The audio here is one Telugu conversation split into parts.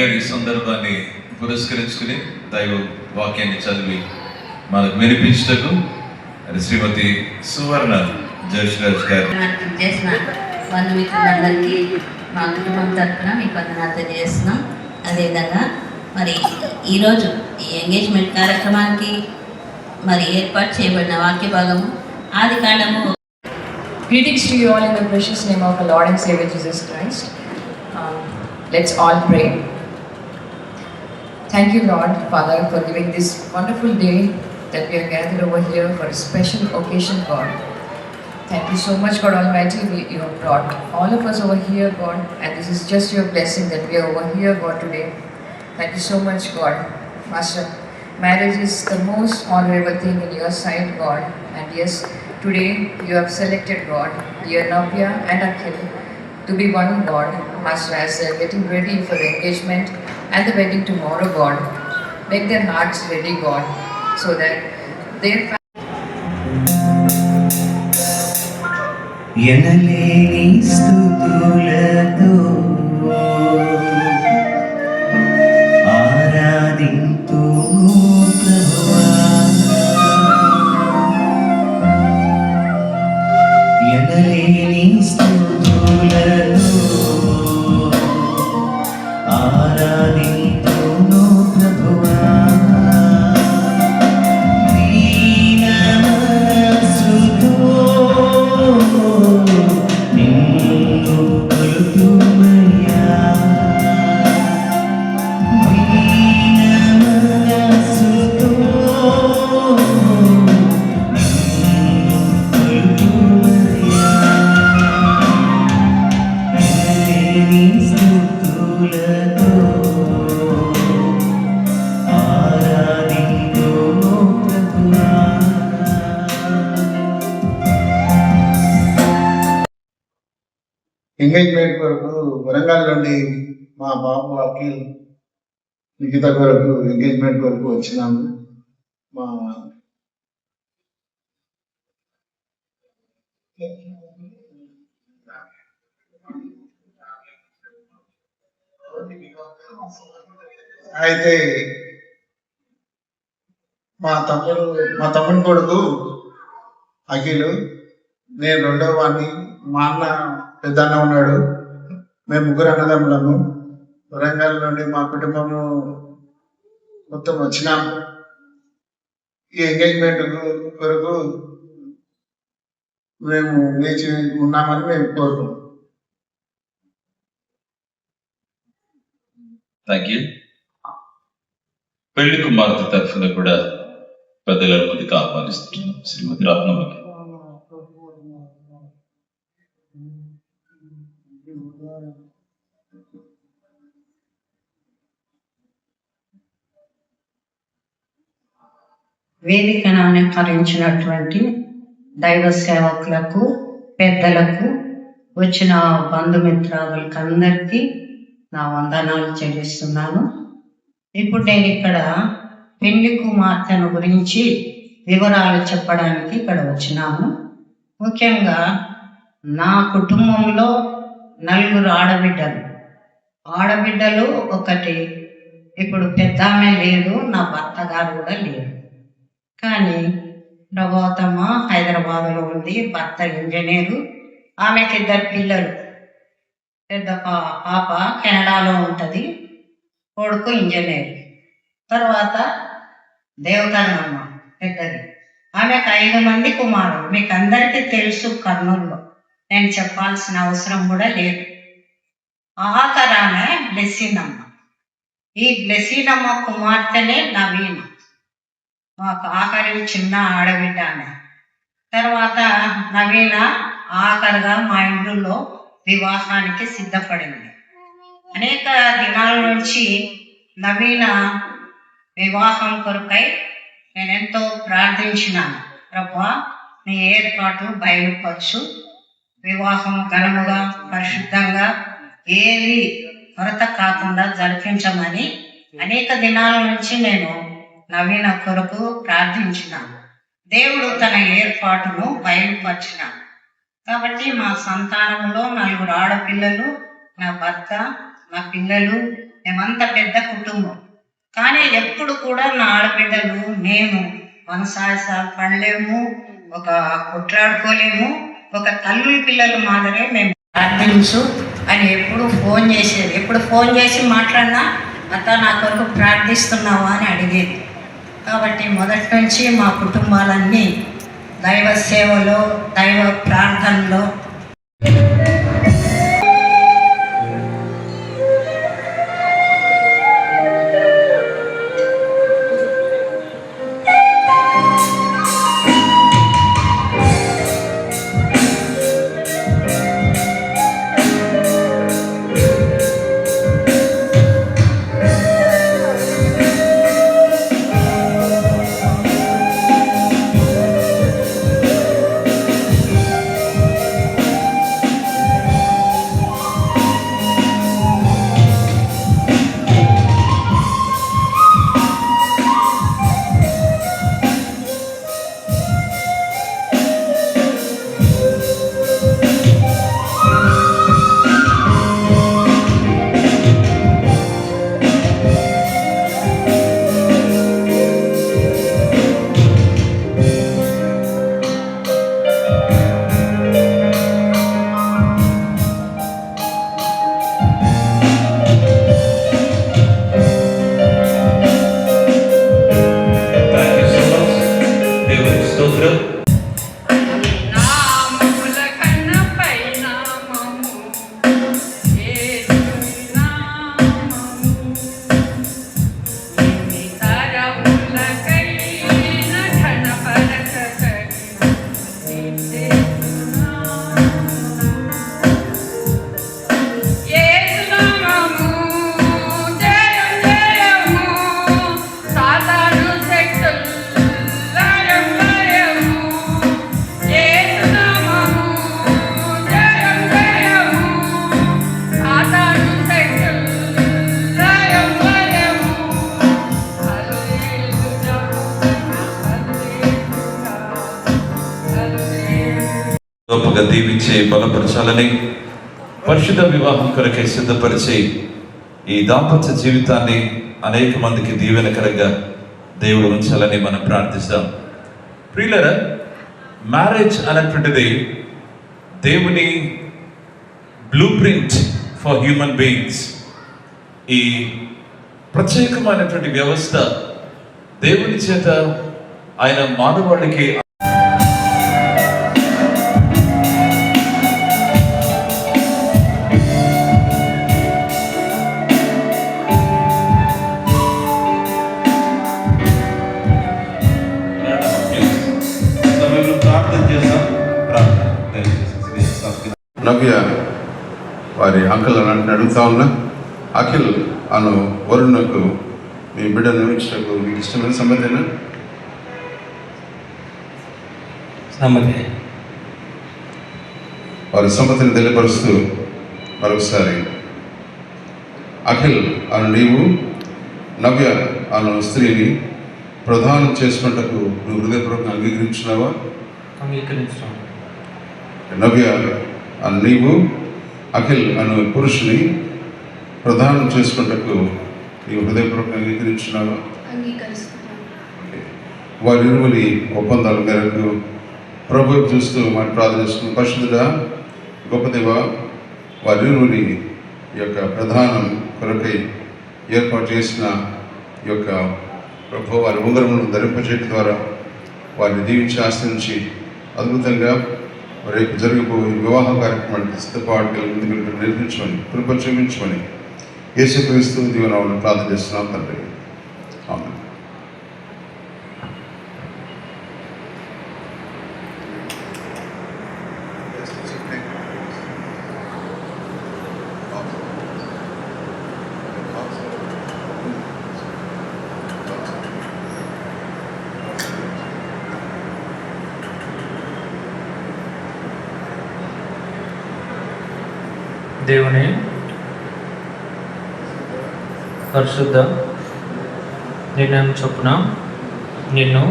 ఈ సందర్భాన్ని పురస్కరించుకుని దైవ వాక్యాన్ని చదివి మనకు వినిపించటకు అది శ్రీమతి సువర్ణ జయశ్రాజ్ గారు చేసిన బంధుమిత్రులందరికీ మా కుటుంబం తరఫున మీకు వందనాలు తెలియజేస్తున్నాం. అదేవిధంగా మరి ఈరోజు ఈ ఎంగేజ్మెంట్ కార్యక్రమానికి మరి ఏర్పాటు చేయబడిన వాక్య భాగము ఆదికాండము. Greetings to you all in the precious name of our Lord and Savior Jesus Christ. Let's all pray. Thank you, Lord, Father, for giving this wonderful day that we are gathered over here for a special occasion, God. Thank you so much, God Almighty. You have brought all of us over here, God, and this is just your blessing that we are over here, God, today. Thank you so much, God. Master, marriage is the most honorable thing in your sight, God, and yes, today you have selected, God, dear Navya and Akhil to be one, God. Master, as they are getting ready for the engagement and the wedding tomorrow, God, make their hearts ready, God, so that their ఎనలేని స్తుతులతో ఆరాధింతుము ప్రభువా, ఎనలేని స్తుతులతో ఆరాధింతుము ప్రభువా, దీన మనసుతో నిన్ను కొలుతుమయ్యా, దీన మనసుతో నిన్ను కొలుతుమయ్యా, ఎనలేని స్తుతులతో ఆరాధింతుము ప్రభువా. ఎంగేజ్మెంట్ కొరకు వరంగల్ నుండి మా బాబు అఖిల్ నిఖిత కొరకు ఎంగేజ్మెంట్ కొరకు వచ్చినాము. మా అయితే మా తమ్ముడు కొడుకు అఖిల్, నేను రెండవ వాడిని. మా అన్న పెద్ద అన్న ఉన్నాడు. మేము ముగ్గురు అన్నదమ్ములము. వరంగల్ నుండి మా కుటుంబము మొత్తం వచ్చినాము ఈ ఎంగేజ్మెంట్ కొరకు. మేము వేచి ఉన్నామని మేము కోరుకుంటున్నాం. Thank you. పెళ్లి కుమార్తె తరఫున కూడా పెద్దల ముందుకు ఆహ్వానిస్తున్నాం. శ్రీమతి రత్నమకి. వేదికను అలంకరించినటువంటి దైవ సేవకులకు, పెద్దలకు, వచ్చిన బంధుమిత్రాదులకు అందరికీ నా వందనాలు చెల్లిస్తున్నాను. ఇప్పుడు నేను ఇక్కడ పెళ్లి కుమార్తెను గురించి వివరాలు చెప్పడానికి ఇక్కడ వచ్చినాను. ముఖ్యంగా నా కుటుంబంలో 4 ఆడబిడ్డలు ఒకటి. ఇప్పుడు పెద్దామె లేదు, నా భర్త గారు కూడా లేరు. కానీ ప్రభాతమ్మ హైదరాబాద్లో ఉంది, భర్త ఇంజనీరు, ఆమెకి 2 పిల్లలు. పెద్ద పాప కెనడాలో ఉంటుంది, కొడుకు ఇంజనీర్. తర్వాత దేవకన్నమ్మ పెద్దది, ఆమెకు 5 మంది కుమారులు. మీకు అందరికీ తెలుసు, కర్నూలులో నేను చెప్పాల్సిన అవసరం కూడా లేదు. ఆఖరామె బ్లెస్సిందమ్మ. ఈ బ్లెస్సిందమ్మ కుమార్తెనే నవీన, మాకు ఆఖరి చిన్న ఆడబిడ్డ ఆమె. తర్వాత నవీన ఆఖరిగా మా ఇంట్లో వివాహానికి సిద్ధపడింది. అనేక దినాల నుంచి నవీన వివాహం కొరకై నేనెంతో ప్రార్థించినాను. ప్రభువా, నీ ఏర్పాటు బయలుపరచు, వివాహం ఘనముగా పరిశుద్ధంగా ఏది కొరత కాకుండా జరిపించమని అనేక దినాల నుంచి నేను నవీన కొరకు ప్రార్థించినాను. దేవుడు తన ఏర్పాటును బయలుపరిచినాడు. కాబట్టి మా సంతానంలో 4 ఆడపిల్లలు, నా భర్త, నా పిల్లలు, మేమంతా పెద్ద కుటుంబం. కానీ ఎప్పుడు కూడా నా ఆడపిల్లలు నేను మనసాయసాలు పడలేము, ఒక కొట్లాడుకోలేము, ఒక తల్లి పిల్లలు మాదిరే మేము ప్రార్థించు అని ఎప్పుడు ఫోన్ చేసి మాట్లాడినా అత్త నా కొరకు ప్రార్థిస్తున్నావా అని అడిగేది. కాబట్టి మొదటి నుంచి మా కుటుంబాలన్నీ దైవ సేవలో, దైవ ప్రార్థనలో గొప్పగా దీవించి బలపరచాలని, పరిశుద్ధ వివాహం కొరకై సిద్ధపరిచి ఈ దాంపత్య జీవితాన్ని అనేక మందికి దీవెనకరంగా దేవుడు ఉంచాలని మనం ప్రార్థిస్తాం. ప్రియులారా, మ్యారేజ్ అనేటువంటిది దేవుని blue print for human beings. ఈ ప్రత్యేకమైనటువంటి వ్యవస్థ దేవుని చేత ఆయన మానవాళికి నవ్య వారి అంకుల్ అని అడుగుతా ఉన్నా. అఖిల్ అను వరుణకు మీ బిడ్డను ఇచ్చినకు మీకు ఇష్టమైన సమ్మతేనా? వారి సమ్మతిని తెలియపరుస్తూ మరొకసారి, అఖిల్ అను నీవు నవ్య అను స్త్రీని ప్రధానం చేసుకున్నటకు నువ్వు హృదయపూర్వకంగా అంగీకరించినావా? నవ్య అను నీవు అఖిల్ అను పురుషుని ప్రధానం చేసుకున్నటకు నీవు హృదయపూర్వకంగా అంగీకరించినావా? వారి ఇరువురి ఒప్పందాల మేరకు ప్రభు చూస్తూ మనం ప్రార్థన చేసుకున్న పరిశుద్ధుడా, గొప్ప దేవ, వారి ఇరువురి యొక్క ప్రధానం కొరకై ఏర్పాటు చేసిన ఈ యొక్క ప్రభు వారి ఉంగరమును ధరింపచేయడం ద్వారా వారిని దీవించి ఆశ్రయించి అద్భుతంగా రేపు జరగబోయే వివాహ కార్యక్రమానికి సిద్ధపాటు ముందుకు నిర్మించమని, కృప చూపించమని యేసుక్రీస్తు దీవెనలను ప్రార్థన చేస్తున్నాం తండ్రి. ఆమేన్. దేవుని పరిశుద్ధ నిర్ణయం చొప్పున నిన్ను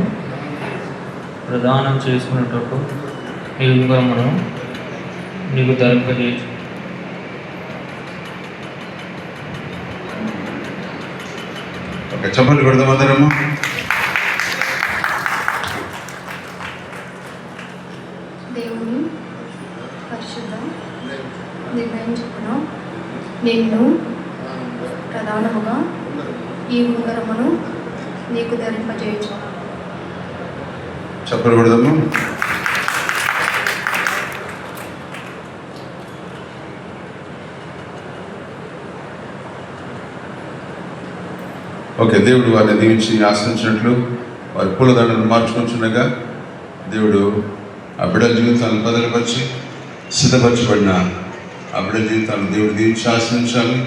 ప్రదానం చేసుకున్నట్టు నీ ఉంగరమును నీకు ధరింపజేయు. ఓకే, చప్పట్లు కొడదాం అందరము. దేవుని పరిశుద్ధ నిర్ణయం చొప్పున నిన్ను ప్రధానముగా ఈ ఉంగరమును నీకు ధరింపజేయచ్చు. చప్పట్లు కొడదాము. ఓకే, దేవుడు వారిని దీవించి ఆశ్రయించినట్లు వారి పూలదండను మార్చుకుంటుండగా దేవుడు ఆ బిడ్డల జీవితాలను బదలుపరిచి సిద్ధపరచబడిన ఆ బిడ్డల జీవితాలను దేవుడు దీవించి ఆశ్రయించాలి.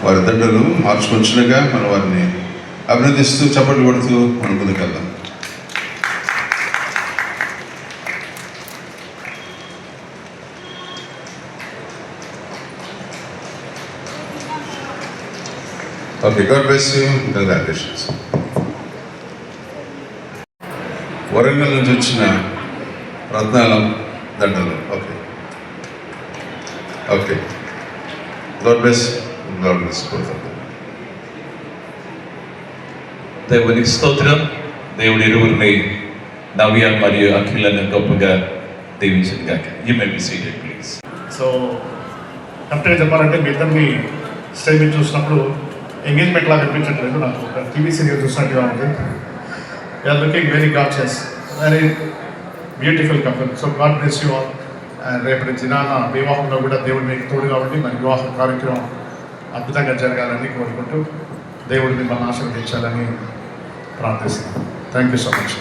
వారి దండలు మార్చుకుంటుండగా మనం వారిని అభినందిస్తూ చప్పట్లు కొడుతూ మనం ముందుకెళ్దాం. Okay, god bless you. Congratulations. Warangal నుంచి వచ్చిన రత్నాలం దండలు. Okay okay, god bless. God bless. దేవునికి స్తోత్రం. దేవుడి ఇరువురిని నవ్య మరియు అఖిలను గొప్పగా దీవించింది గాక. You may be seated please. So కరెక్ట్గా చెప్పాలంటే మీ ఇద్దరిని స్టేజ్ మీద చూసినప్పుడు ఎంగేజ్మెంట్ లాగా అనిపించట్లేదు, నాకు ఒక టీవీ సీరియల్ చూసినట్టుగా ఉంది. You're looking very gorgeous, very beautiful couple. So God bless you all. And రేపటి దినాన వివాహంలో కూడా దేవుడు మీకు తోడు కాబట్టి మన వివాహ కార్యక్రమం అద్భుతంగా జరగాలని కోరుకుంటూ దేవుడు మిమ్మల్ని ఆశీర్వదించాలని ప్రార్థిస్తున్నాను. Thank you so much.